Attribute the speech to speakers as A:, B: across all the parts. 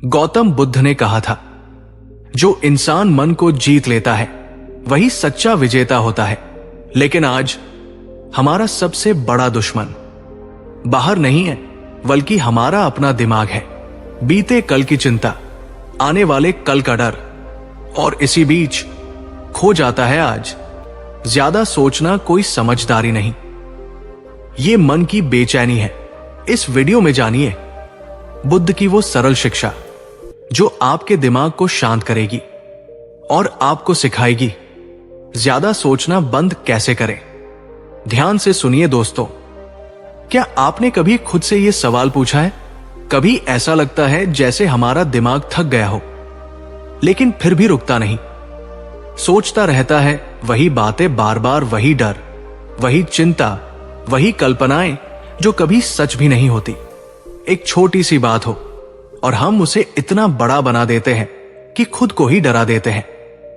A: गौतम बुद्ध ने कहा था, जो इंसान मन को जीत लेता है वही सच्चा विजेता होता है। लेकिन आज हमारा सबसे बड़ा दुश्मन बाहर नहीं है, बल्कि हमारा अपना दिमाग है। बीते कल की चिंता, आने वाले कल का डर, और इसी बीच खो जाता है आज। ज्यादा सोचना कोई समझदारी नहीं, ये मन की बेचैनी है। इस वीडियो में जानिए बुद्ध की वो सरल शिक्षा जो आपके दिमाग को शांत करेगी और आपको सिखाएगी ज्यादा सोचना बंद कैसे करें। ध्यान से सुनिए दोस्तों। क्या आपने कभी खुद से यह सवाल पूछा है? कभी ऐसा लगता है जैसे हमारा दिमाग थक गया हो, लेकिन फिर भी रुकता नहीं, सोचता रहता है वही बातें बार बार, वही डर, वही चिंता, वही कल्पनाएं जो कभी सच भी नहीं होती। एक छोटी सी बात हो और हम उसे इतना बड़ा बना देते हैं कि खुद को ही डरा देते हैं।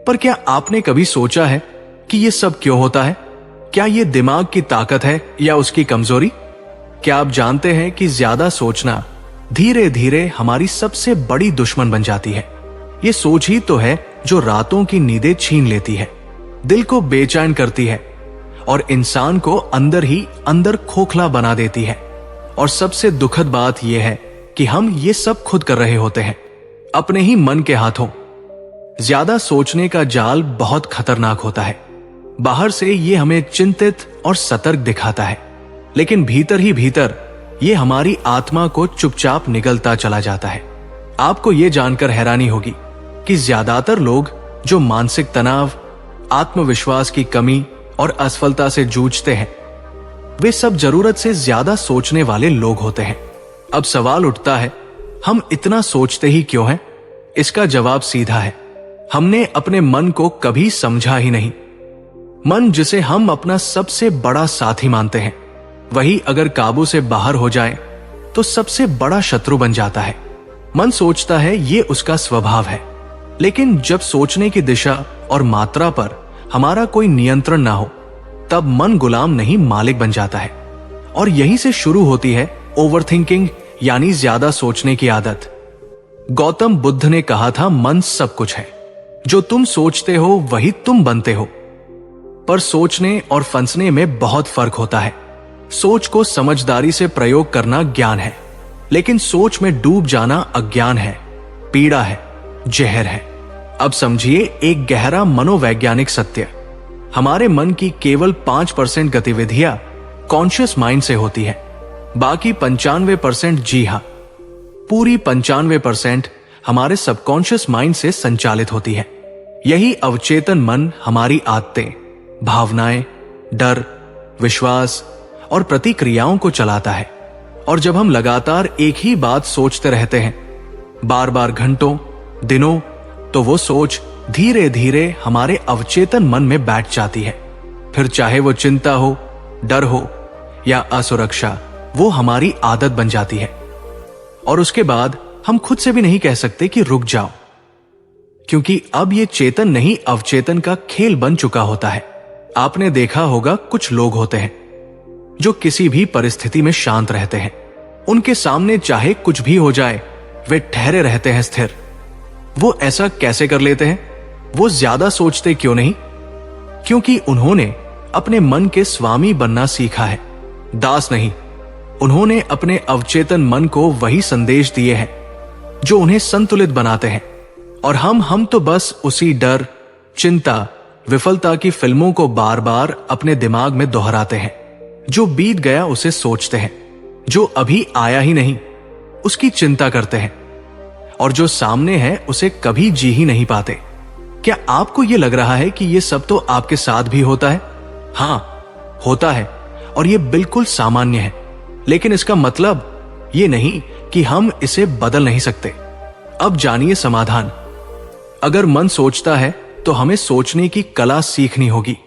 A: पर क्या आपने कभी सोचा है कि यह सब क्यों होता है? क्या यह दिमाग की ताकत है या उसकी कमजोरी? क्या आप जानते हैं कि ज्यादा सोचना धीरे धीरे हमारी सबसे बड़ी दुश्मन बन जाती है? ये सोच ही तो है जो रातों की नींदें छीन लेती है, दिल को बेचैन करती है और इंसान को अंदर ही अंदर खोखला बना देती है। और सबसे दुखद बात यह है कि हम ये सब खुद कर रहे होते हैं, अपने ही मन के हाथों। ज्यादा सोचने का जाल बहुत खतरनाक होता है। बाहर से ये हमें चिंतित और सतर्क दिखाता है, लेकिन भीतर ही भीतर ये हमारी आत्मा को चुपचाप निगलता चला जाता है। आपको ये जानकर हैरानी होगी कि ज्यादातर लोग जो मानसिक तनाव, आत्मविश्वास की कमी और असफलता से जूझते हैं, वे सब जरूरत से ज्यादा सोचने वाले लोग होते हैं। अब सवाल उठता है, हम इतना सोचते ही क्यों हैं? इसका जवाब सीधा है, हमने अपने मन को कभी समझा ही नहीं। मन, जिसे हम अपना सबसे बड़ा साथी मानते हैं, वही अगर काबू से बाहर हो जाए तो सबसे बड़ा शत्रु बन जाता है। मन सोचता है ये उसका स्वभाव है, लेकिन जब सोचने की दिशा और मात्रा पर हमारा कोई नियंत्रण ना हो, तब मन गुलाम नहीं मालिक बन जाता है। और यहीं से शुरू होती है ओवरथिंकिंग, यानी ज्यादा सोचने की आदत। गौतम बुद्ध ने कहा था, मन सब कुछ है, जो तुम सोचते हो वही तुम बनते हो। पर सोचने और फंसने में बहुत फर्क होता है। सोच को समझदारी से प्रयोग करना ज्ञान है, लेकिन सोच में डूब जाना अज्ञान है, पीड़ा है, जहर है। अब समझिए एक गहरा मनोवैज्ञानिक सत्य, हमारे मन की केवल 5% गतिविधियां कॉन्शियस माइंड से होती है, बाकी 95%, जी हां, पूरी 95% हमारे सबकॉन्शियस माइंड से संचालित होती है। यही अवचेतन मन हमारी आदतें, भावनाएं, डर, विश्वास और प्रतिक्रियाओं को चलाता है। और जब हम लगातार एक ही बात सोचते रहते हैं, बार बार घंटों, दिनों, तो वो सोच धीरे धीरे हमारे अवचेतन मन में बैठ जाती है। फिर चाहे वो चिंता हो, डर हो या असुरक्षा, वो हमारी आदत बन जाती है। और उसके बाद हम खुद से भी नहीं कह सकते कि रुक जाओ, क्योंकि अब ये चेतन नहीं अवचेतन का खेल बन चुका होता है। आपने देखा होगा कुछ लोग होते हैं जो किसी भी परिस्थिति में शांत रहते हैं। उनके सामने चाहे कुछ भी हो जाए, वे ठहरे रहते हैं स्थिर। वो ऐसा कैसे कर लेते हैं? वो ज्यादा सोचते क्यों नहीं? क्योंकि उन्होंने अपने मन के स्वामी बनना सीखा है, दास नहीं। उन्होंने अपने अवचेतन मन को वही संदेश दिए हैं जो उन्हें संतुलित बनाते हैं। और हम तो बस उसी डर, चिंता, विफलता की फिल्मों को बार बार अपने दिमाग में दोहराते हैं। जो बीत गया उसे सोचते हैं, जो अभी आया ही नहीं उसकी चिंता करते हैं, और जो सामने है उसे कभी जी ही नहीं पाते। क्या आपको यह लग रहा है कि यह सब तो आपके साथ भी होता है? हां, होता है, और यह बिल्कुल सामान्य है। लेकिन इसका मतलब यह नहीं कि हम इसे बदल नहीं सकते। अब जानिए समाधान। अगर मन सोचता है तो हमें सोचने की कला सीखनी होगी।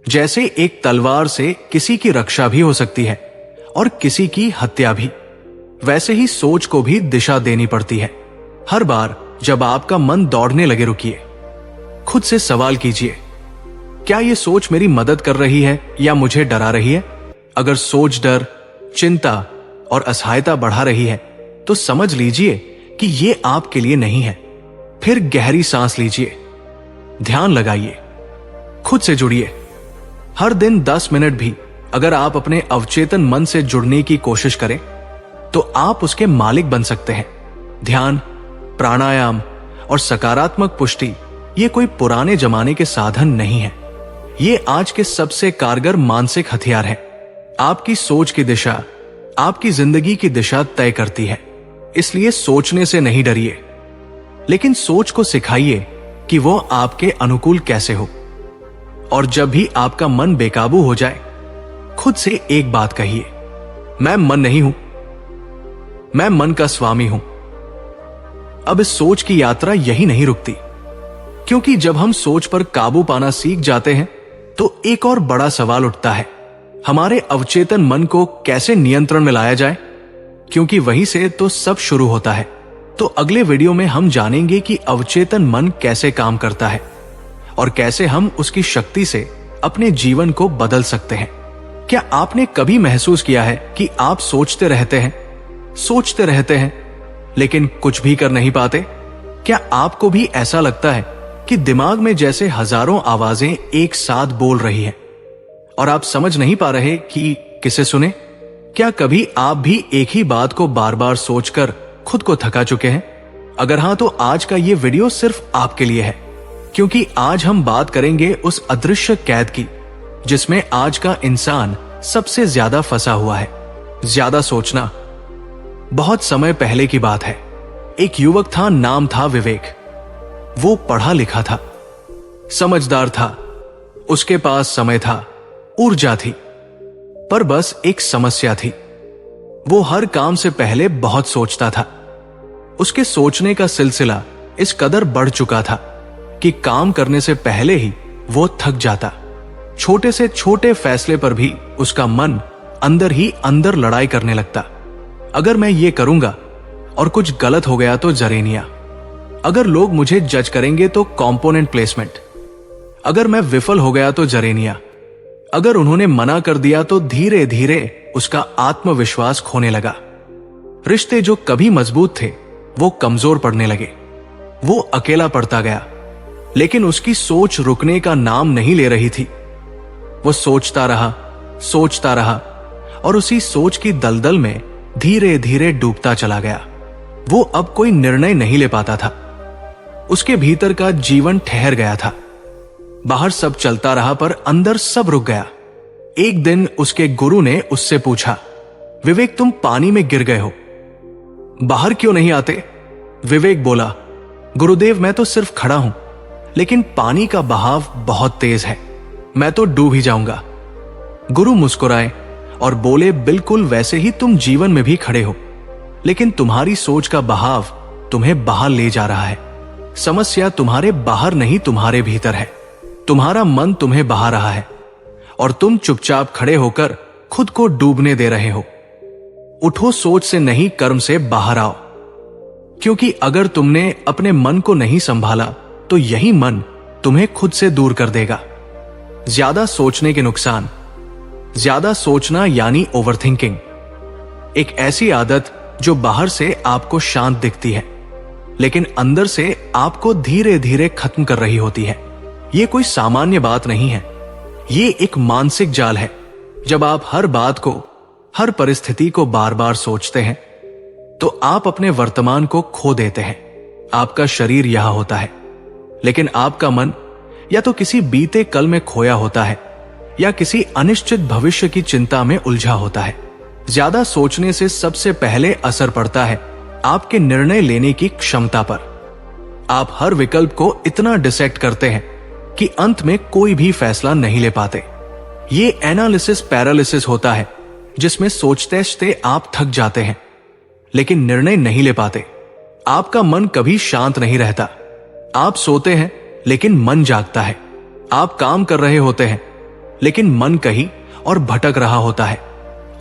A: जैसे एक तलवार से किसी की रक्षा भी हो सकती है और किसी की हत्या भी, वैसे ही सोच को भी दिशा देनी पड़ती है। हर बार जब आपका मन दौड़ने लगे, रुकिए, खुद से सवाल कीजिए, क्या यह सोच मेरी मदद कर रही है या मुझे डरा रही है? अगर सोच डर, चिंता और असहायता बढ़ा रही है तो समझ लीजिए कि ये आपके लिए नहीं है, फिर गहरी सांस लीजिए, ध्यान लगाइए, खुद से जुड़िए। हर दिन 10 मिनट भी अगर आप अपने अवचेतन मन से जुड़ने की कोशिश करें तो आप उसके मालिक बन सकते हैं। ध्यान, प्राणायाम और सकारात्मक पुष्टि ये कोई पुराने जमाने के साधन नहीं है, ये आज के सबसे कारगर मानसिक हथियार हैं। आपकी सोच की दिशा आपकी जिंदगी की दिशा तय करती है, इसलिए सोचने से नहीं डरिए, लेकिन सोच को सिखाइए कि वो आपके अनुकूल कैसे हो। और जब भी आपका मन बेकाबू हो जाए, खुद से एक बात कहिए, मैं मन नहीं हूं, मैं मन का स्वामी हूं। अब इस सोच की यात्रा यही नहीं रुकती, क्योंकि जब हम सोच पर काबू पाना सीख जाते हैं तो एक और बड़ा सवाल उठता है, हमारे अवचेतन मन को कैसे नियंत्रण में लाया जाए, क्योंकि वहीं से तो सब शुरू होता है। तो अगले वीडियो में हम जानेंगे कि अवचेतन मन कैसे काम करता है और कैसे हम उसकी शक्ति से अपने जीवन को बदल सकते हैं। क्या आपने कभी महसूस किया है कि आप सोचते रहते हैं, लेकिन कुछ भी कर नहीं पाते? क्या आपको भी ऐसा लगता है कि दिमाग में जैसे हजारों आवाजें एक साथ बोल रही हैं और आप समझ नहीं पा रहे कि किसे सुने? क्या कभी आप भी एक ही बात को बार बार सोचकर खुद को थका चुके हैं? अगर हां तो आज का ये वीडियो सिर्फ आपके लिए है, क्योंकि आज हम बात करेंगे उस अदृश्य कैद की जिसमें आज का इंसान सबसे ज्यादा फंसा हुआ है। ज्यादा सोचना। बहुत समय पहले की बात है, एक युवक था, नाम था विवेक। वो पढ़ा लिखा था, समझदार था, उसके पास समय था, ऊर्जा थी, पर बस एक समस्या थी। वो हर काम से पहले बहुत सोचता था। उसके सोचने का सिलसिला इस कदर बढ़ चुका था कि काम करने से पहले ही वो थक जाता। छोटे से छोटे फैसले पर भी उसका मन अंदर ही अंदर लड़ाई करने लगता। अगर मैं ये करूंगा और कुछ गलत हो गया तो जरेनिया, अगर लोग मुझे जज करेंगे तो कंपोनेंट प्लेसमेंट, अगर मैं विफल हो गया तो जरेनिया, अगर उन्होंने मना कर दिया तो धीरे धीरे उसका आत्मविश्वास खोने लगा। रिश्ते जो कभी मजबूत थे वो कमजोर पड़ने लगे। वो अकेला पड़ता गया, लेकिन उसकी सोच रुकने का नाम नहीं ले रही थी। वो सोचता रहा और उसी सोच की दलदल में धीरे धीरे डूबता चला गया। वो अब कोई निर्णय नहीं ले पाता था। उसके भीतर का जीवन ठहर गया था। बाहर सब चलता रहा पर अंदर सब रुक गया। एक दिन उसके गुरु ने उससे पूछा, विवेक तुम पानी में गिर गए हो, बाहर क्यों नहीं आते? विवेक बोला, गुरुदेव मैं तो सिर्फ खड़ा हूं, लेकिन पानी का बहाव बहुत तेज है, मैं तो डूब ही जाऊंगा। गुरु मुस्कुराए और बोले, बिल्कुल वैसे ही तुम जीवन में भी खड़े हो, लेकिन तुम्हारी सोच का बहाव तुम्हें बाहर ले जा रहा है। समस्या तुम्हारे बाहर नहीं तुम्हारे भीतर है। तुम्हारा मन तुम्हें बहा रहा है और तुम चुपचाप खड़े होकर खुद को डूबने दे रहे हो। उठो, सोच से नहीं कर्म से बाहर आओ, क्योंकि अगर तुमने अपने मन को नहीं संभाला तो यही मन तुम्हें खुद से दूर कर देगा। ज्यादा सोचने के नुकसान। ज्यादा सोचना यानी ओवरथिंकिंग, एक ऐसी आदत जो बाहर से आपको शांत दिखती है, लेकिन अंदर से आपको धीरे धीरे खत्म कर रही होती है। यह कोई सामान्य बात नहीं है, ये एक मानसिक जाल है। जब आप हर बात को, हर परिस्थिति को बार बार सोचते हैं तो आप अपने वर्तमान को खो देते हैं। आपका शरीर यहां होता है, लेकिन आपका मन या तो किसी बीते कल में खोया होता है या किसी अनिश्चित भविष्य की चिंता में उलझा होता है। ज्यादा सोचने से सबसे पहले असर पड़ता है आपके निर्णय लेने की क्षमता पर। आप हर विकल्प को इतना डिसेक्ट करते हैं कि अंत में कोई भी फैसला नहीं ले पाते। ये एनालिसिस पैरालिसिस होता है, जिसमें सोचते आप थक जाते हैं लेकिन निर्णय नहीं ले पाते। आपका मन कभी शांत नहीं रहता। आप सोते हैं लेकिन मन जागता है। आप काम कर रहे होते हैं लेकिन मन कहीं और भटक रहा होता है,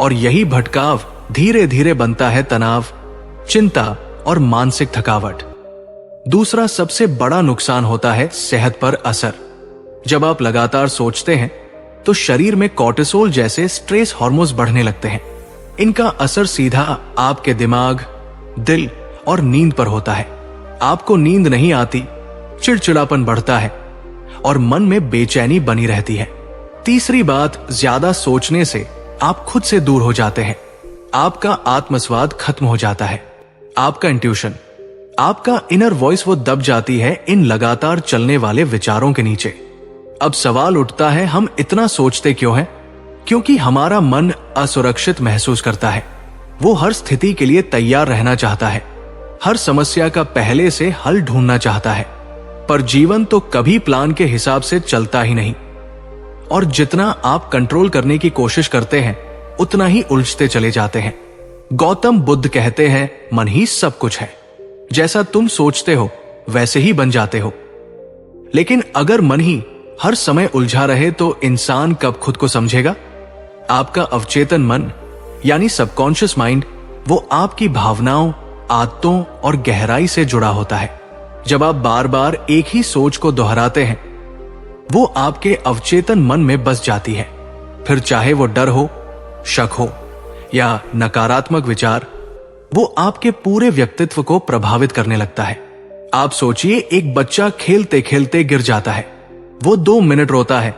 A: और यही भटकाव धीरे धीरे बनता है तनाव, चिंता और मानसिक थकावट। दूसरा सबसे बड़ा नुकसान होता है सेहत पर असर। जब आप लगातार सोचते हैं तो शरीर में कोर्टिसोल जैसे स्ट्रेस हार्मोन्स बढ़ने लगते हैं। इनका असर सीधा आपके दिमाग, दिल और नींद पर होता है। आपको नींद नहीं आती, चिड़चिड़ापन बढ़ता है और मन में बेचैनी बनी रहती है। तीसरी बात, ज्यादा सोचने से आप खुद से दूर हो जाते हैं। आपका आत्मस्वाद खत्म हो जाता है। आपका इंट्यूशन, आपका इनर वॉइस वो दब जाती है इन लगातार चलने वाले विचारों के नीचे। अब सवाल उठता है, हम इतना सोचते क्यों हैं? क्योंकि हमारा मन असुरक्षित महसूस करता है। वो हर स्थिति के लिए तैयार रहना चाहता है, हर समस्या का पहले से हल ढूंढना चाहता है। पर जीवन तो कभी प्लान के हिसाब से चलता ही नहीं, और जितना आप कंट्रोल करने की कोशिश करते हैं उतना ही उलझते चले जाते हैं। गौतम बुद्ध कहते हैं, मन ही सब कुछ है। जैसा तुम सोचते हो वैसे ही बन जाते हो। लेकिन अगर मन ही हर समय उलझा रहे तो इंसान कब खुद को समझेगा? आपका अवचेतन मन यानी सबकॉन्शियस माइंड, वो आपकी भावनाओं, आदतों और गहराई से जुड़ा होता है। जब आप बार बार एक ही सोच को दोहराते हैं, वो आपके अवचेतन मन में बस जाती है। फिर चाहे वो डर हो, शक हो या नकारात्मक विचार, वो आपके पूरे व्यक्तित्व को प्रभावित करने लगता है। आप सोचिए, एक बच्चा खेलते खेलते गिर जाता है। वो 2 मिनट रोता है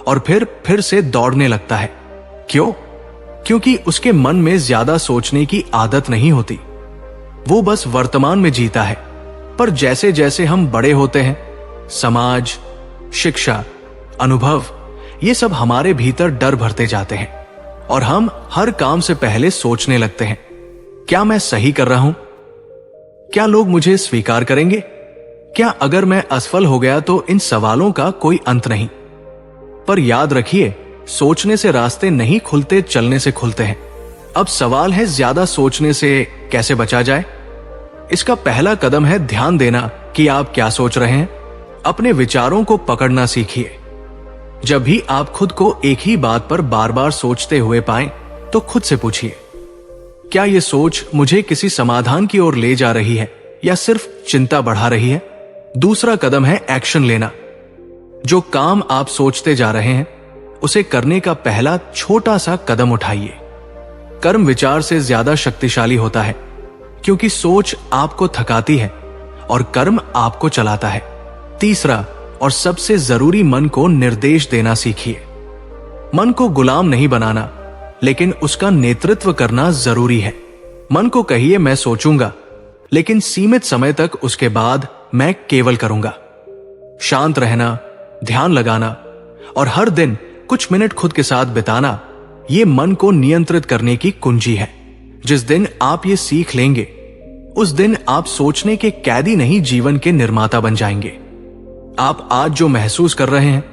A: और फिर से दौड़ने लगता है। क्यों? क्योंकि उसके मन में ज्यादा सोचने की आदत नहीं होती। वो बस वर्तमान में जीता है। पर जैसे जैसे हम बड़े होते हैं, समाज, शिक्षा, अनुभव, ये सब हमारे भीतर डर भरते जाते हैं और हम हर काम से पहले सोचने लगते हैं, क्या मैं सही कर रहा हूं? क्या लोग मुझे स्वीकार करेंगे? क्या अगर मैं असफल हो गया तो इन सवालों का कोई अंत नहीं। पर याद रखिए, सोचने से रास्ते नहीं खुलते, चलने से खुलते हैं। अब सवाल है, ज्यादा सोचने से कैसे बचा जाए? इसका पहला कदम है ध्यान देना कि आप क्या सोच रहे हैं। अपने विचारों को पकड़ना सीखिए। जब भी आप खुद को एक ही बात पर बार बार सोचते हुए पाएं, तो खुद से पूछिए, क्या यह सोच मुझे किसी समाधान की ओर ले जा रही है या सिर्फ चिंता बढ़ा रही है? दूसरा कदम है एक्शन लेना। जो काम आप सोचते जा रहे हैं, उसे करने का पहला छोटा सा कदम उठाइए। कर्म विचार से ज्यादा शक्तिशाली होता है, क्योंकि सोच आपको थकाती है और कर्म आपको चलाता है। तीसरा और सबसे जरूरी, मन को निर्देश देना सीखिए। मन को गुलाम नहीं बनाना, लेकिन उसका नेतृत्व करना जरूरी है। मन को कहिए, मैं सोचूंगा, लेकिन सीमित समय तक, उसके बाद मैं केवल करूंगा। शांत रहना, ध्यान लगाना और हर दिन कुछ मिनट खुद के साथ बिताना, ये मन को नियंत्रित करने की कुंजी है। जिस दिन आप ये सीख लेंगे, उस दिन आप सोचने के कैदी नहीं, जीवन के निर्माता बन जाएंगे। आप आज जो महसूस कर रहे हैं,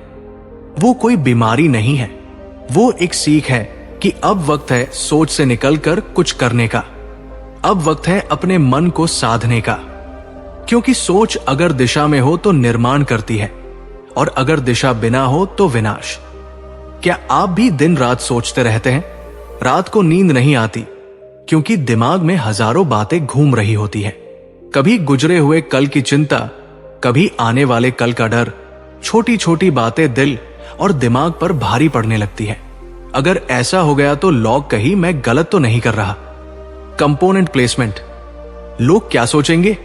A: वो कोई बीमारी नहीं है। वो एक सीख है कि अब वक्त है सोच से निकलकर कुछ करने का। अब वक्त है अपने मन को साधने का। क्योंकि सोच अगर दिशा में हो तो निर्माण करती है, और अगर दिशा बिना हो तो विनाश। क्या आप भी दिन रात सोचते रहते हैं? रात को नींद नहीं आती, क्योंकि दिमाग में हजारों बातें घूम रही होती है। कभी गुजरे हुए कल की चिंता, कभी आने वाले कल का डर। छोटी छोटी बातें दिल और दिमाग पर भारी पड़ने लगती है। अगर ऐसा हो गया तो लॉग कहीं, मैं गलत तो नहीं कर रहा। कंपोनेंट प्लेसमेंट, लोग क्या सोचेंगे?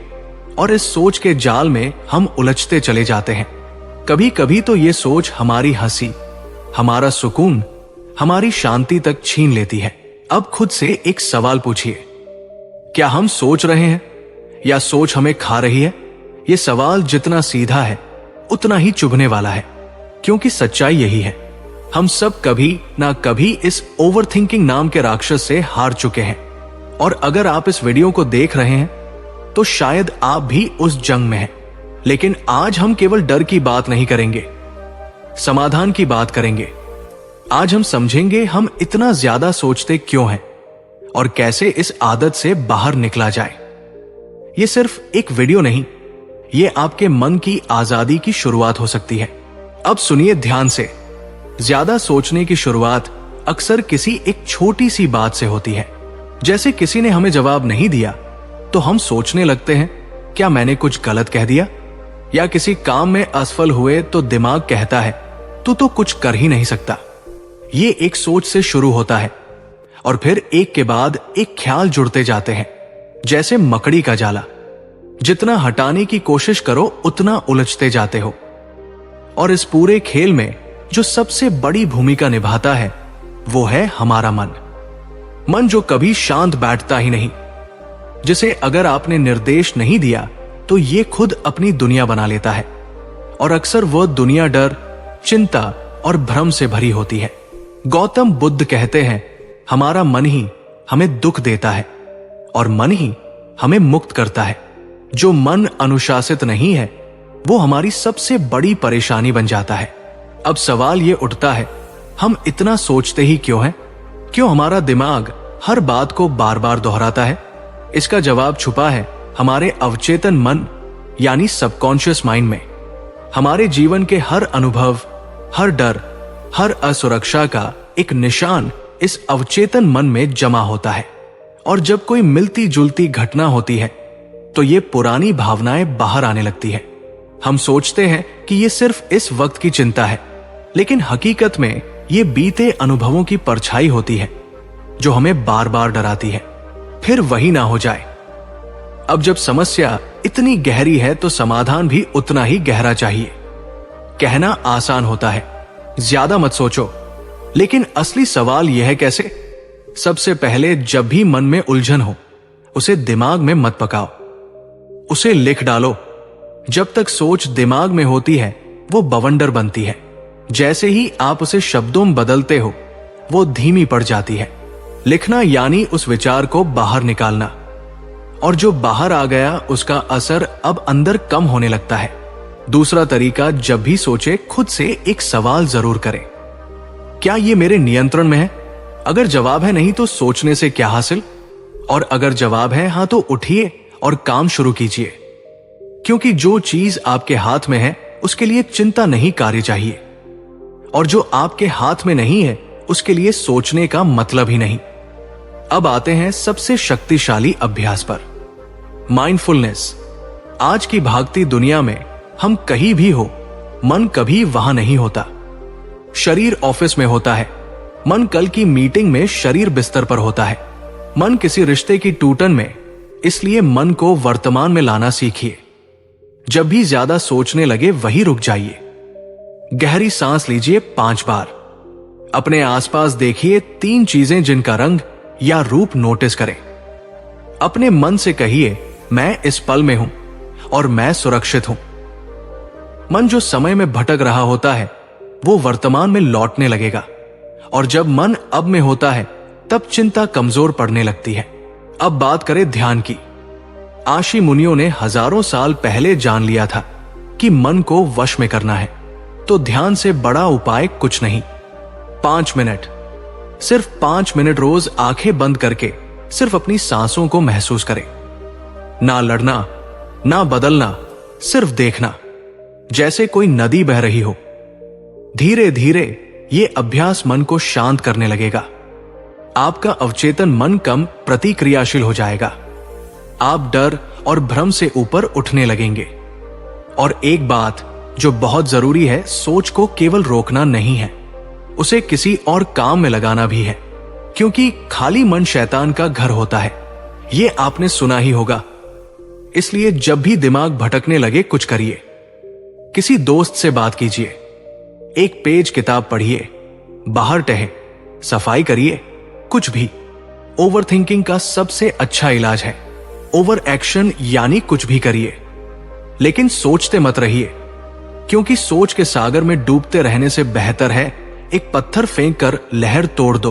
A: और इस सोच के जाल में हम उलझते चले जाते हैं। कभी कभी तो ये सोच हमारी हंसी, हमारा सुकून, हमारी शांति तक छीन लेती है। अब खुद से एक सवाल पूछिए, क्या हम सोच रहे हैं या सोच हमें खा रही है? ये सवाल जितना सीधा है उतना ही चुभने वाला है, क्योंकि सच्चाई यही है, हम सब कभी ना कभी इस ओवरथिंकिंग नाम के राक्षस से हार चुके हैं। और अगर आप इस वीडियो को देख रहे हैं तो शायद आप भी उस जंग में हैं। लेकिन आज हम केवल डर की बात नहीं करेंगे, समाधान की बात करेंगे। आज हम समझेंगे हम इतना ज्यादा सोचते क्यों हैं और कैसे इस आदत से बाहर निकला जाए। ये सिर्फ एक वीडियो नहीं, ये आपके मन की आजादी की शुरुआत हो सकती है। अब सुनिए ध्यान से। ज्यादा सोचने की शुरुआत अक्सर किसी एक छोटी सी बात से होती है। जैसे किसी ने हमें जवाब नहीं दिया तो हम सोचने लगते हैं, क्या मैंने कुछ गलत कह दिया? या किसी काम में असफल हुए तो दिमाग कहता है, तू तो कुछ कर ही नहीं सकता। ये एक सोच से शुरू होता है और फिर एक के बाद एक ख्याल जुड़ते जाते हैं, जैसे मकड़ी का जाला, जितना हटाने की कोशिश करो उतना उलझते जाते हो। और इस पूरे खेल में जो सबसे बड़ी भूमिका निभाता है वो है हमारा मन। मन जो कभी शांत बैठता ही नहीं, जिसे अगर आपने निर्देश नहीं दिया तो ये खुद अपनी दुनिया बना लेता है। और अक्सर वह दुनिया डर, चिंता और भ्रम से भरी होती है। गौतम बुद्ध कहते हैं, हमारा मन ही हमें दुख देता है और मन ही हमें मुक्त करता है। जो मन अनुशासित नहीं है वो हमारी सबसे बड़ी परेशानी बन जाता है। अब सवाल ये उठता है, हम इतना सोचते ही क्यों हैं? क्यों हमारा दिमाग हर बात को बार बार दोहराता है? इसका जवाब छुपा है हमारे अवचेतन मन यानी सबकॉन्शियस माइंड में। हमारे जीवन के हर अनुभव, हर डर, हर असुरक्षा का एक निशान इस अवचेतन मन में जमा होता है। और जब कोई मिलती जुलती घटना होती है तो ये पुरानी भावनाएं बाहर आने लगती है। हम सोचते हैं कि ये सिर्फ इस वक्त की चिंता है, लेकिन हकीकत में ये बीते अनुभवों की परछाई होती है जो हमें बार बार डराती है, फिर वही ना हो जाए। अब जब समस्या इतनी गहरी है तो समाधान भी उतना ही गहरा चाहिए। कहना आसान होता है, ज्यादा मत सोचो, लेकिन असली सवाल यह है कैसे? सबसे पहले जब भी मन में उलझन हो उसे दिमाग में मत पकाओ, उसे लिख डालो। जब तक सोच दिमाग में होती है वो बवंडर बनती है। जैसे ही आप उसे शब्दों में बदलते हो वो धीमी पड़ जाती है। लिखना यानी उस विचार को बाहर निकालना, और जो बाहर आ गया उसका असर अब अंदर कम होने लगता है। दूसरा तरीका, जब भी सोचे खुद से एक सवाल जरूर करें, क्या ये मेरे नियंत्रण में है? अगर जवाब है नहीं तो सोचने से क्या हासिल, और अगर जवाब है हाँ तो उठिए और काम शुरू कीजिए। क्योंकि जो चीज आपके हाथ में है उसके लिए चिंता नहीं कार्य चाहिए, और जो आपके हाथ में नहीं है उसके लिए सोचने का मतलब ही नहीं। अब आते हैं सबसे शक्तिशाली अभ्यास पर, माइंडफुलनेस। आज की भागती दुनिया में हम कहीं भी हो, मन कभी वहां नहीं होता। शरीर ऑफिस में होता है, मन कल की मीटिंग में शरीर बिस्तर पर होता है, मन किसी रिश्ते की टूटन में। इसलिए मन को वर्तमान में लाना सीखिए। जब भी ज्यादा सोचने लगे वहीं रुक जाइए। गहरी सांस लीजिए 5 बार। अपने आसपास देखिए 3 चीजें जिनका रंग या रूप नोटिस करें। अपने मन से कहिए, मैं इस पल में हूं और मैं सुरक्षित हूं। मन जो समय में भटक रहा होता है वो वर्तमान में लौटने लगेगा, और जब मन अब में होता है तब चिंता कमजोर पड़ने लगती है। अब बात करें ध्यान की। आशी मुनियों ने हजारों साल पहले जान लिया था कि मन को वश में करना है, तो ध्यान से बड़ा उपाय कुछ नहीं। 5 मिनट, सिर्फ 5 मिनट रोज आंखें बंद करके सिर्फ अपनी सांसों को महसूस करें। ना लड़ना, ना बदलना, सिर्फ देखना, जैसे कोई नदी बह रही हो। धीरे धीरे ये अभ्यास मन को शांत करने लगेगा। आपका अवचेतन मन कम प्रतिक्रियाशील हो जाएगा। आप डर और भ्रम से ऊपर उठने लगेंगे। और एक बात जो बहुत जरूरी है, सोच को केवल रोकना नहीं है, उसे किसी और काम में लगाना भी है। क्योंकि खाली मन शैतान का घर होता है, ये आपने सुना ही होगा। इसलिए जब भी दिमाग भटकने लगे कुछ करिए। किसी दोस्त से बात कीजिए, एक पेज किताब पढ़िए, बाहर टहले, सफाई करिए, कुछ भी। ओवर थिंकिंग का सबसे अच्छा इलाज है ओवर एक्शन, यानी कुछ भी करिए लेकिन सोचते मत रहिए। क्योंकि सोच के सागर में डूबते रहने से बेहतर है एक पत्थर फेंक कर लहर तोड़ दो।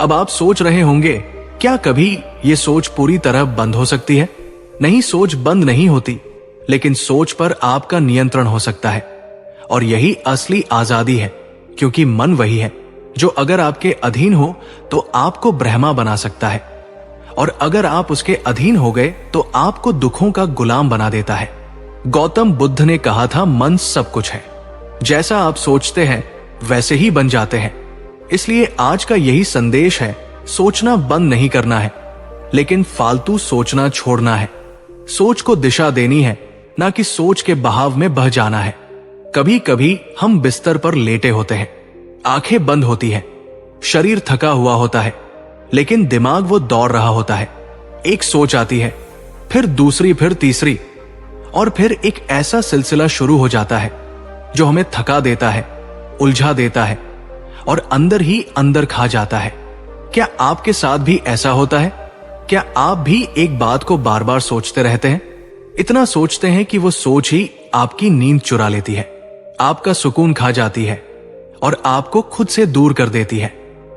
A: अब आप सोच रहे होंगे, क्या कभी ये सोच पूरी तरह बंद हो सकती है? नहीं, सोच बंद नहीं होती, लेकिन सोच पर आपका नियंत्रण हो सकता है। और यही असली आजादी है, क्योंकि मन वही है जो अगर आपके अधीन हो तो आपको ब्रह्मा बना सकता है, और अगर आप उसके अधीन हो गए तो आपको दुखों का गुलाम बना देता है। गौतम बुद्ध ने कहा था, मन सब कुछ है, जैसा आप सोचते हैं वैसे ही बन जाते हैं। इसलिए आज का यही संदेश है, सोचना बंद नहीं करना है, लेकिन फालतू सोचना छोड़ना है। सोच को दिशा देनी है, ना कि सोच के बहाव में बह जाना है। कभी कभी हम बिस्तर पर लेटे होते हैं, आंखें बंद होती है, शरीर थका हुआ होता है, लेकिन दिमाग वो दौड़ रहा होता है। एक सोच आती है, फिर दूसरी, फिर तीसरी, और फिर एक ऐसा सिलसिला शुरू हो जाता है जो हमें थका देता है, उलझा देता है और अंदर ही अंदर खा जाता है। क्या आपके साथ भी ऐसा होता है? क्या आप भी एक बात को बार बार सोचते रहते हैं? इतना सोचते हैं कि वो सोच ही आपकी नींद चुरा लेती है, आपका सुकून खा जाती है और आपको खुद से दूर कर देती है।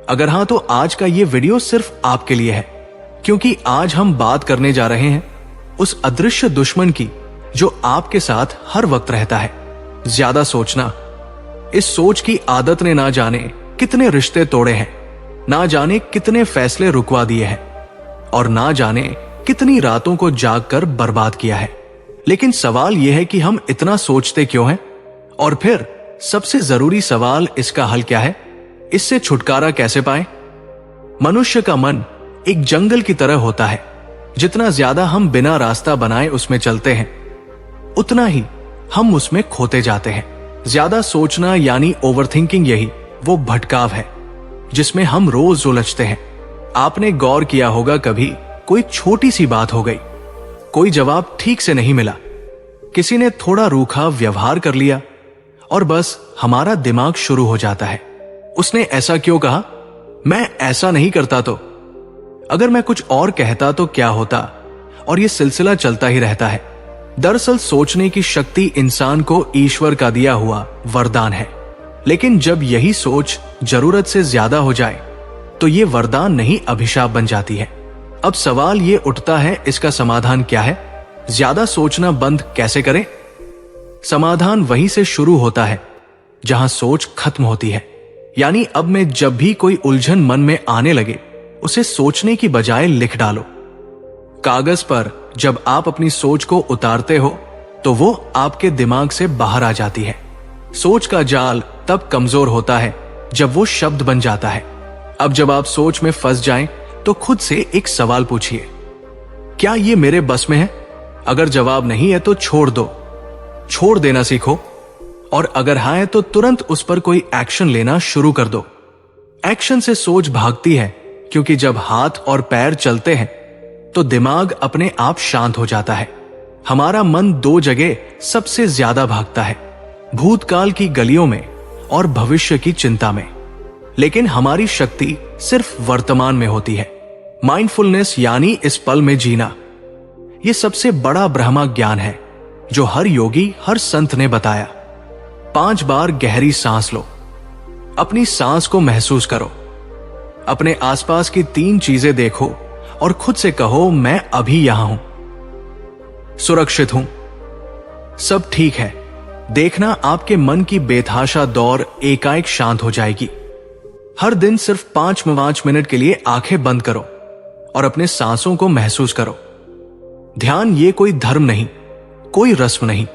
A: अगर हाँ, तो आज का ये वीडियो सिर्फ आपके लिए है, क्योंकि आज हम बात करने जा रहे हैं उस अदृश्य दुश्मन की जो आपके साथ हर वक्त रहता है, ज्यादा सोचना। इस सोच की आदत ने ना जाने कितने रिश्ते तोड़े हैं, ना जाने कितने फैसले रुकवा दिए हैं और ना जाने कितनी रातों को जागकर बर्बाद किया है। लेकिन सवाल यह है कि हम इतना सोचते क्यों हैं? और फिर सबसे जरूरी सवाल, इसका हल क्या है? इससे छुटकारा कैसे पाएं? मनुष्य का मन एक जंगल की तरह होता है। जितना ज्यादा हम बिना रास्ता बनाए उसमें चलते हैं, उतना ही हम उसमें खोते जाते हैं। ज्यादा सोचना यानी ओवरथिंकिंग, यही वो भटकाव है जिसमें हम रोज उलझते हैं। आपने गौर किया होगा, कभी कोई छोटी सी बात हो गई, कोई जवाब ठीक से नहीं मिला, किसी ने थोड़ा रूखा व्यवहार कर लिया और बस हमारा दिमाग शुरू हो जाता है, उसने ऐसा क्यों कहा, मैं ऐसा नहीं करता तो, अगर मैं कुछ और कहता तो क्या होता, और यह सिलसिला चलता ही रहता है। दरअसल सोचने की शक्ति इंसान को ईश्वर का दिया हुआ वरदान है, लेकिन जब यही सोच जरूरत से ज्यादा हो जाए तो ये वरदान नहीं, अभिशाप बन जाती है। अब सवाल ये उठता है, इसका समाधान क्या है? ज्यादा सोचना बंद कैसे करें? समाधान वहीं से शुरू होता है जहां सोच खत्म होती है। यानी अब में जब भी कोई उलझन मन में आने लगे, उसे सोचने की बजाय लिख डालो। कागज पर जब आप अपनी सोच को उतारते हो तो वो आपके दिमाग से बाहर आ जाती है। सोच का जाल तब कमजोर होता है जब वो शब्द बन जाता है। अब जब आप सोच में फंस जाएं तो खुद से एक सवाल पूछिए, क्या ये मेरे बस में है? अगर जवाब नहीं है तो छोड़ दो, छोड़ देना सीखो, और अगर हाँ है तो तुरंत उस पर कोई एक्शन लेना शुरू कर दो। एक्शन से सोच भागती है, क्योंकि जब हाथ और पैर चलते हैं तो दिमाग अपने आप शांत हो जाता है। हमारा मन दो जगह सबसे ज्यादा भागता है, भूतकाल की गलियों में और भविष्य की चिंता में, लेकिन हमारी शक्ति सिर्फ वर्तमान में होती है। माइंडफुलनेस यानी इस पल में जीना, यह सबसे बड़ा ब्रह्मा ज्ञान है जो हर योगी, हर संत ने बताया। 5 बार गहरी सांस लो, अपनी सांस को महसूस करो, अपने आसपास की 3 चीजें देखो और खुद से कहो, मैं अभी यहां हूं, सुरक्षित हूं, सब ठीक है। देखना आपके मन की बेतहाशा दौड़ एकाएक शांत हो जाएगी। हर दिन सिर्फ 5 मिनट के लिए आंखें बंद करो और अपने सांसों को महसूस करो। ध्यान ये कोई धर्म नहीं, कोई रस्म नहीं,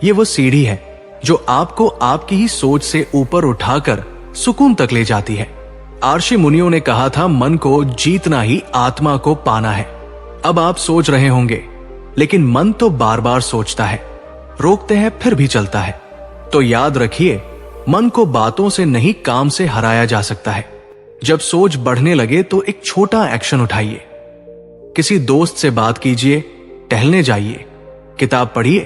A: ये वो सीढ़ी है जो आपको आपकी ही सोच से ऊपर उठाकर सुकून तक ले जाती है। आर्षि मुनियों ने कहा था, मन को जीतना ही आत्मा को पाना है। अब आप सोच रहे होंगे, लेकिन मन तो बार बार सोचता है, रोकते हैं फिर भी चलता है। तो याद रखिए, मन को बातों से नहीं, काम से हराया जा सकता है। जब सोच बढ़ने लगे तो एक छोटा एक्शन उठाइए। किसी दोस्त से बात कीजिए, टहलने जाइए, किताब पढ़िए,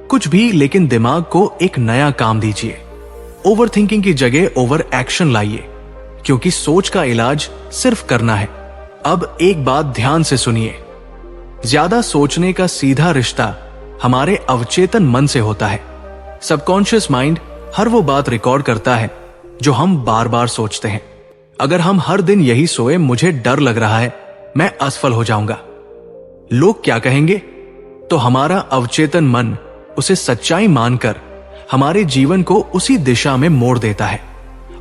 A: कुछ भी, लेकिन दिमाग को एक नया काम दीजिए। ओवरथिंकिंग की जगह ओवर एक्शन लाइए, क्योंकि सोच का इलाज सिर्फ करना है। अब एक बात ध्यान से सुनिए, ज्यादा सोचने का सीधा रिश्ता हमारे अवचेतन मन से होता है। सबकॉन्शियस माइंड हर वो बात रिकॉर्ड करता है जो हम बार बार सोचते हैं। अगर हम हर दिन यही सोए, मुझे डर लग रहा है, मैं असफल हो जाऊंगा, लोग क्या कहेंगे, तो हमारा अवचेतन मन उसे सच्चाई मानकर हमारे जीवन को उसी दिशा में मोड़ देता है,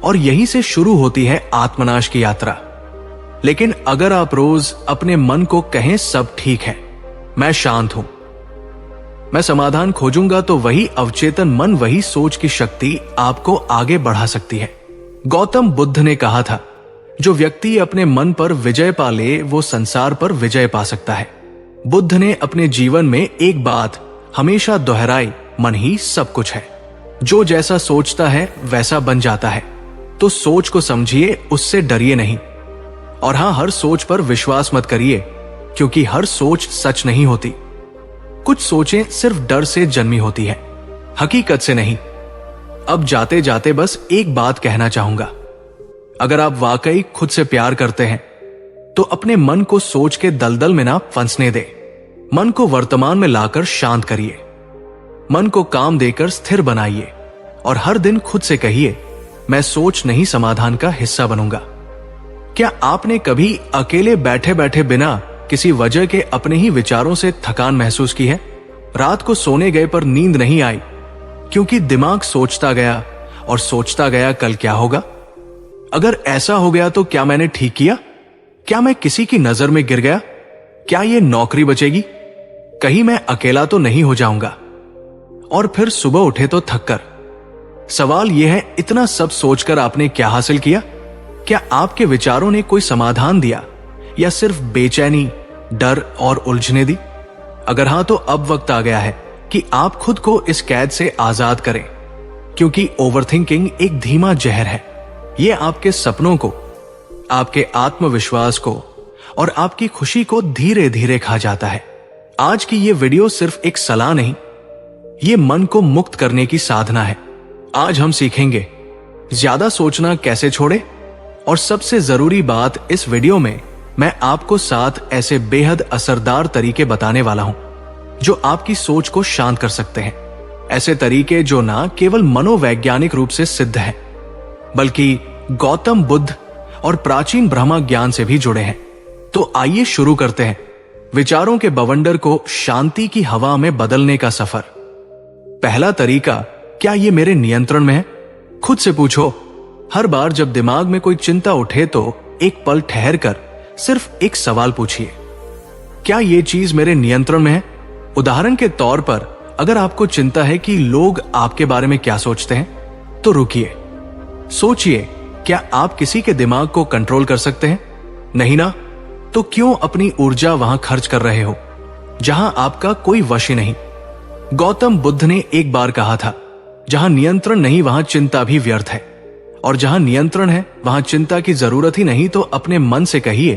A: और यहीं से शुरू होती है आत्मनाश की यात्रा। लेकिन अगर आप रोज अपने मन को कहें, सब ठीक है, मैं शांत हूं, मैं समाधान खोजूंगा, तो वही अवचेतन मन, वही सोच की शक्ति आपको आगे बढ़ा सकती है। गौतम बुद्ध ने कहा था, जो व्यक्ति अपने मन पर विजय पा ले, वो संसार पर विजय पा सकता है। बुद्ध ने अपने जीवन में एक बात हमेशा दोहराई, मन ही सब कुछ है। जो जैसा सोचता है वैसा बन जाता है। तो सोच को समझिए, उससे डरिए नहीं। और हां, हर सोच पर विश्वास मत करिए, क्योंकि हर सोच सच नहीं होती। कुछ सोचें सिर्फ डर से जन्मी होती है, हकीकत से नहीं। अब जाते जाते बस एक बात कहना चाहूंगा, अगर आप वाकई खुद से प्यार करते हैं तो अपने मन को सोच के दलदल में ना फंसने दे। मन को वर्तमान में लाकर शांत करिए, मन को काम देकर स्थिर बनाइए और हर दिन खुद से कहिए, मैं सोच नहीं समाधान का हिस्सा बनूंगा। क्या आपने कभी अकेले बैठे बैठे बिना किसी वजह के अपने ही विचारों से थकान महसूस की है? रात को सोने गए पर नींद नहीं आई क्योंकि दिमाग सोचता गया और सोचता गया कल क्या होगा। अगर ऐसा हो गया तो क्या मैंने ठीक किया? क्या मैं किसी की नजर में गिर गया? क्या ये नौकरी बचेगी? कहीं मैं अकेला तो नहीं हो जाऊंगा? और फिर सुबह उठे तो थक कर। सवाल यह है, इतना सब सोचकर आपने क्या हासिल किया? क्या आपके विचारों ने कोई समाधान दिया या सिर्फ बेचैनी, डर और उलझने दी? अगर हां तो अब वक्त आ गया है कि आप खुद को इस कैद से आजाद करें, क्योंकि ओवरथिंकिंग एक धीमा जहर है। यह आपके सपनों को, आपके आत्मविश्वास को और आपकी खुशी को धीरे धीरे खा जाता है। आज की यह वीडियो सिर्फ एक सलाह नहीं, यह मन को मुक्त करने की साधना है। आज हम सीखेंगे ज्यादा सोचना कैसे छोड़े, और सबसे जरूरी बात, इस वीडियो में मैं आपको 7 ऐसे बेहद असरदार तरीके बताने वाला हूं जो आपकी सोच को शांत कर सकते हैं। ऐसे तरीके जो ना केवल मनोवैज्ञानिक रूप से सिद्ध हैं, बल्कि गौतम बुद्ध और प्राचीन ब्रह्मा ज्ञान से भी जुड़े हैं। तो आइए शुरू करते हैं विचारों के बवंडर को शांति की हवा में बदलने का सफर। पहला तरीका, क्या ये मेरे नियंत्रण में है? खुद से पूछो, हर बार जब दिमाग में कोई चिंता उठे तो एक पल ठहर कर सिर्फ एक सवाल पूछिए, क्या ये चीज मेरे नियंत्रण में है? उदाहरण के तौर पर, अगर आपको चिंता है कि लोग आपके बारे में क्या सोचते हैं, तो रुकिए, सोचिए, क्या आप किसी के दिमाग को कंट्रोल कर सकते हैं? नहीं ना? तो क्यों अपनी ऊर्जा वहां खर्च कर रहे हो जहां आपका कोई वश ही नहीं? गौतम बुद्ध ने एक बार कहा था, जहां नियंत्रण नहीं वहां चिंता भी व्यर्थ है, और जहां नियंत्रण है वहां चिंता की जरूरत ही नहीं। तो अपने मन से कहिए,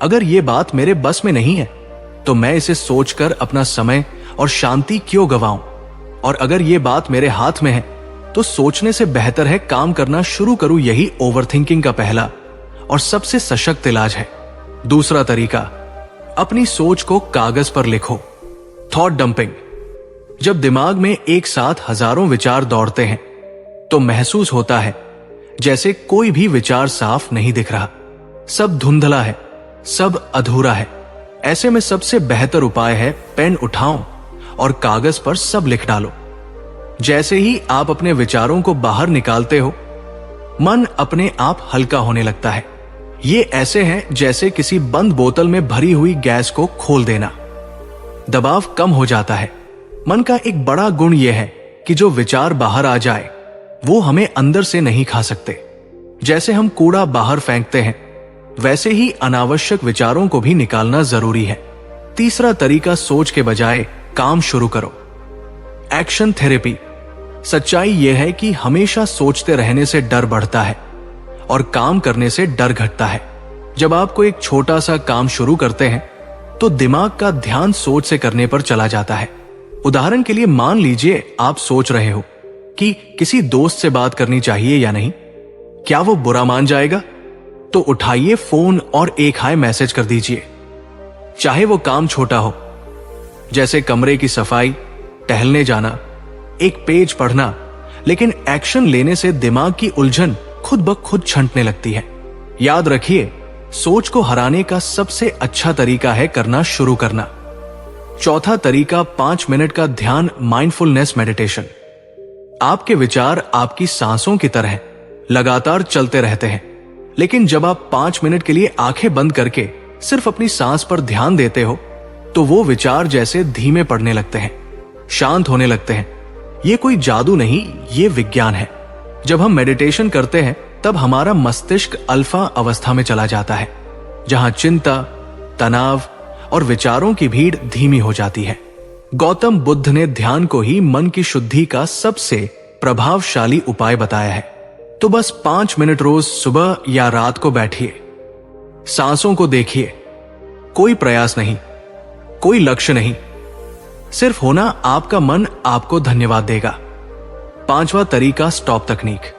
A: अगर ये बात मेरे बस में नहीं है तो मैं इसे सोचकर अपना समय और शांति क्यों गवाऊं? और अगर ये बात मेरे हाथ में है तो सोचने से बेहतर है काम करना शुरू करूं। यही ओवरथिंकिंग का पहला और सबसे सशक्त इलाज है। दूसरा तरीका, अपनी सोच को कागज पर लिखो। Thought dumping. जब दिमाग में एक साथ हजारों विचार दौड़ते हैं तो महसूस होता है जैसे कोई भी विचार साफ नहीं दिख रहा, सब धुंधला है, सब अधूरा है। ऐसे में सबसे बेहतर उपाय है, पेन उठाओ और कागज पर सब लिख डालो। जैसे ही आप अपने विचारों को बाहर निकालते हो, मन अपने आप हल्का होने लगता है। ये ऐसे हैं जैसे किसी बंद बोतल में भरी हुई गैस को खोल देना। दबाव कम हो जाता है। मन का एक बड़ा गुण यह है कि जो विचार बाहर आ जाए वो हमें अंदर से नहीं खा सकते। जैसे हम कूड़ा बाहर फेंकते हैं, वैसे ही अनावश्यक विचारों को भी निकालना जरूरी है। तीसरा तरीका, सोच के बजाय काम शुरू करो। Action therapy. सच्चाई यह है कि हमेशा सोचते रहने से डर बढ़ता है और काम करने से डर घटता है। जब आप कोई एक छोटा सा काम शुरू करते हैं तो दिमाग का ध्यान सोच से करने पर चला जाता है। उदाहरण के लिए, मान लीजिए आप सोच रहे हो कि किसी दोस्त से बात करनी चाहिए या नहीं, क्या वो बुरा मान जाएगा? तो उठाइए फोन और एक हाय मैसेज कर दीजिए। चाहे वो काम छोटा हो, जैसे कमरे की सफाई, टहलने जाना, एक पेज पढ़ना, लेकिन एक्शन लेने से दिमाग की उलझन खुद ब खुद छंटने लगती है। याद रखिए, सोच को हराने का सबसे अच्छा तरीका है करना शुरू करना। चौथा तरीका, 5 मिनट का ध्यान, माइंडफुलनेस मेडिटेशन। आपके विचार आपकी सांसों की तरह लगातार चलते रहते हैं, लेकिन जब आप 5 मिनट के लिए आंखें बंद करके सिर्फ अपनी सांस पर ध्यान देते हो तो वो विचार जैसे धीमे पड़ने लगते हैं, शांत होने लगते हैं। ये कोई जादू नहीं, ये विज्ञान है। जब हम मेडिटेशन करते हैं तब हमारा मस्तिष्क अल्फा अवस्था में चला जाता है, जहां चिंता, तनाव और विचारों की भीड़ धीमी हो जाती है। गौतम बुद्ध ने ध्यान को ही मन की शुद्धि का सबसे प्रभावशाली उपाय बताया है। तो बस 5 मिनट रोज सुबह या रात को बैठिए, सांसों को देखिए, कोई प्रयास नहीं, कोई लक्ष्य नहीं, सिर्फ होना। आपका मन आपको धन्यवाद देगा। 5वां तरीका, स्टॉप तकनीक।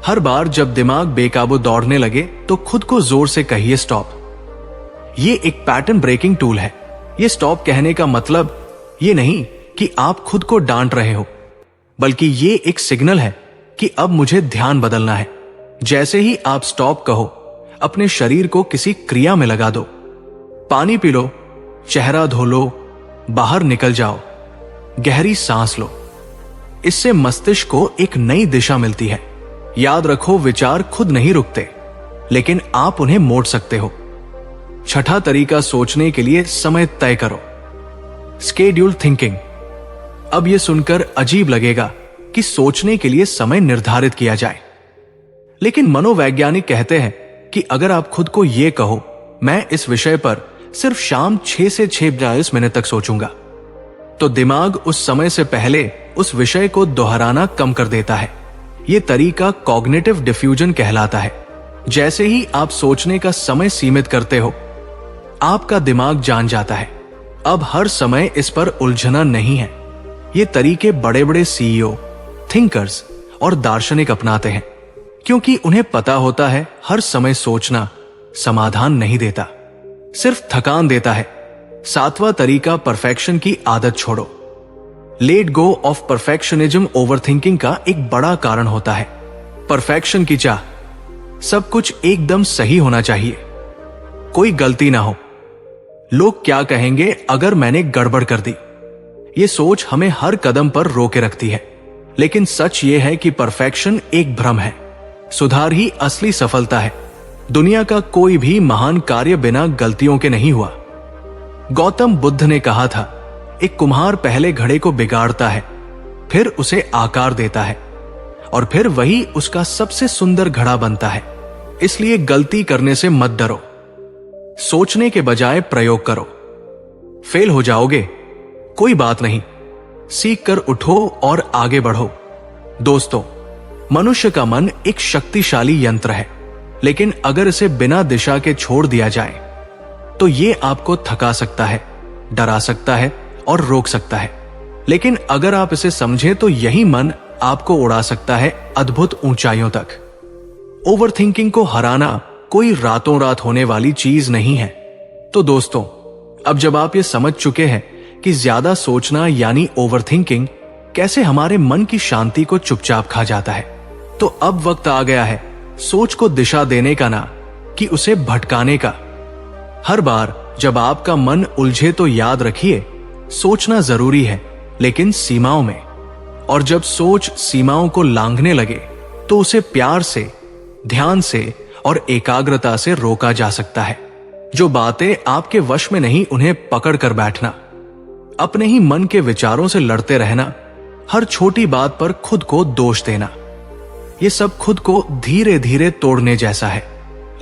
A: हर बार जब दिमाग बेकाबू दौड़ने लगे तो खुद को जोर से कहिए स्टॉप। ये एक पैटर्न ब्रेकिंग टूल है। ये स्टॉप कहने का मतलब ये नहीं कि आप खुद को डांट रहे हो, बल्कि ये एक सिग्नल है कि अब मुझे ध्यान बदलना है। जैसे ही आप स्टॉप कहो, अपने शरीर को किसी क्रिया में लगा दो। पानी पी लो, चेहरा धो लो, बाहर निकल जाओ, गहरी सांस लो। इससे मस्तिष्क को एक नई दिशा मिलती है। याद रखो, विचार खुद नहीं रुकते, लेकिन आप उन्हें मोड़ सकते हो। 6ठा तरीका, सोचने के लिए समय तय करो। Schedule thinking. अब यह सुनकर अजीब लगेगा कि सोचने के लिए समय निर्धारित किया जाए, लेकिन मनोवैज्ञानिक कहते हैं कि अगर आप खुद को यह कहो, मैं इस विषय पर सिर्फ शाम 6 से 6:42 मिनट तक सोचूंगा, तो दिमाग उस समय से पहले उस विषय को दोहराना कम कर देता है। यह तरीका कॉग्निटिव डिफ्यूजन कहलाता है। जैसे ही आप सोचने का समय सीमित करते हो, आपका दिमाग जान जाता है अब हर समय इस पर उलझना नहीं है। ये तरीके बड़े बड़े सीईओ, थिंकर्स और दार्शनिक अपनाते हैं, क्योंकि उन्हें पता होता है हर समय सोचना समाधान नहीं देता, सिर्फ थकान देता है। 7वां तरीका, परफेक्शन की आदत छोड़ो। Let go of perfectionism overthinking का एक बड़ा कारण होता है। परफेक्शन की चाह, सब कुछ एकदम सही होना चाहिए, कोई गलती ना हो। लोग क्या कहेंगे अगर मैंने गड़बड़ कर दी, ये सोच हमें हर कदम पर रोके रखती है। लेकिन सच ये है कि परफेक्शन एक भ्रम है, सुधार ही असली सफलता है। दुनिया का कोई भी महान कार्य बिना गलतियों के नहीं हुआ। गौतम बुद्ध ने कहा था, एक कुम्हार पहले घड़े को बिगाड़ता है, फिर उसे आकार देता है, और फिर वही उसका सबसे सुंदर घड़ा बनता है। इसलिए गलती करने से मत डरो, सोचने के बजाय प्रयोग करो। फेल हो जाओगे, कोई बात नहीं, सीख कर उठो और आगे बढ़ो। दोस्तों, मनुष्य का मन एक शक्तिशाली यंत्र है, लेकिन अगर इसे बिना दिशा के छोड़ दिया जाए तो ये आपको थका सकता है, डरा सकता है और रोक सकता है। लेकिन अगर आप इसे समझें तो यही मन आपको उड़ा सकता है अद्भुत ऊंचाइयों तक। ओवरथिंकिंग को हराना कोई रातों रात होने वाली चीज नहीं है। तो दोस्तों, अब जब आप ये समझ चुके हैं कि ज्यादा सोचना यानी ओवरथिंकिंग कैसे हमारे मन की शांति को चुपचाप खा जाता है, तो अब वक्त आ गया है सोच को दिशा देने का, ना कि उसे भटकाने का। हर बार जब आपका मन उलझे तो याद रखिए, सोचना जरूरी है लेकिन सीमाओं में। और जब सोच सीमाओं को लांघने लगे तो उसे प्यार से, ध्यान से और एकाग्रता से रोका जा सकता है। जो बातें आपके वश में नहीं, उन्हें पकड़ कर बैठना, अपने ही मन के विचारों से लड़ते रहना, हर छोटी बात पर खुद को दोष देना, ये सब खुद को धीरे धीरे तोड़ने जैसा है।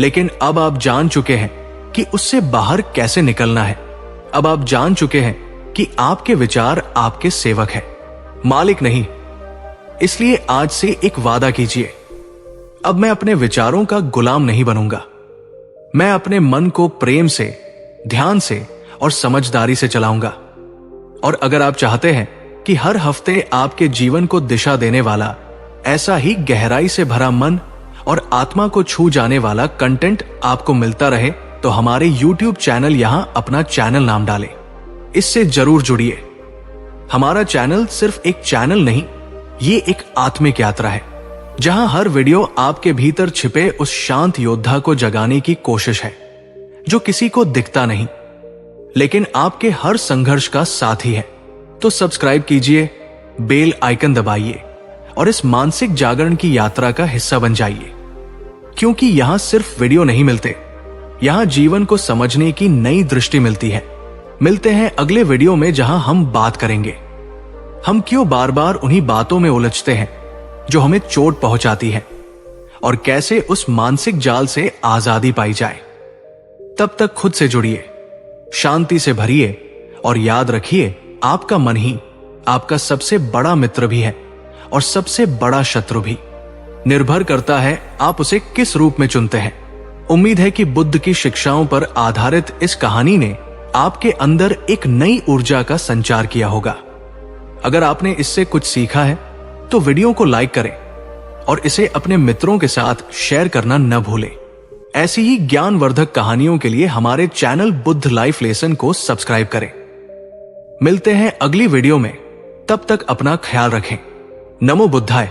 A: लेकिन अब आप जान चुके हैं कि उससे बाहर कैसे निकलना है। अब आप जान चुके हैं कि आपके विचार आपके सेवक हैं, मालिक नहीं। इसलिए आज से एक वादा कीजिए, अब मैं अपने विचारों का गुलाम नहीं बनूंगा। मैं अपने मन को प्रेम से, ध्यान से और समझदारी से चलाऊंगा। और अगर आप चाहते हैं कि हर हफ्ते आपके जीवन को दिशा देने वाला, ऐसा ही गहराई से भरा मन और आत्मा को छू जाने वाला कंटेंट आपको मिलता रहे, तो हमारे YouTube चैनल यहां अपना चैनल नाम डालें। इससे जरूर जुड़िए। हमारा चैनल सिर्फ एक चैनल नहीं, ये एक आत्मिक यात्रा है, जहां हर वीडियो आपके भीतर छिपे उस शांत योद्धा को जगाने की कोशिश है, जो किसी को दिखता नहीं लेकिन आपके हर संघर्ष का साथी है। तो सब्सक्राइब कीजिए, बेल आइकन दबाइए और इस मानसिक जागरण की यात्रा का हिस्सा बन जाइए, क्योंकि यहां सिर्फ वीडियो नहीं मिलते, यहां जीवन को समझने की नई दृष्टि मिलती है। मिलते हैं अगले वीडियो में, जहां हम बात करेंगे हम क्यों बार बार उन्हीं बातों में उलझते हैं जो हमें चोट पहुंचाती है, और कैसे उस मानसिक जाल से आजादी पाई जाए। तब तक खुद से जुड़िए, शांति से भरिए और याद रखिए, आपका मन ही आपका सबसे बड़ा मित्र भी है और सबसे बड़ा शत्रु भी। निर्भर करता है आप उसे किस रूप में चुनते हैं। उम्मीद है कि बुद्ध की शिक्षाओं पर आधारित इस कहानी ने आपके अंदर एक नई ऊर्जा का संचार किया होगा। अगर आपने इससे कुछ सीखा है तो वीडियो को लाइक करें और इसे अपने मित्रों के साथ शेयर करना न भूलें। ऐसी ही ज्ञानवर्धक कहानियों के लिए हमारे चैनल बुद्ध लाइफ लेसन को सब्सक्राइब करें। मिलते हैं अगली वीडियो में, तब तक अपना ख्याल रखें। नमो बुद्धाय।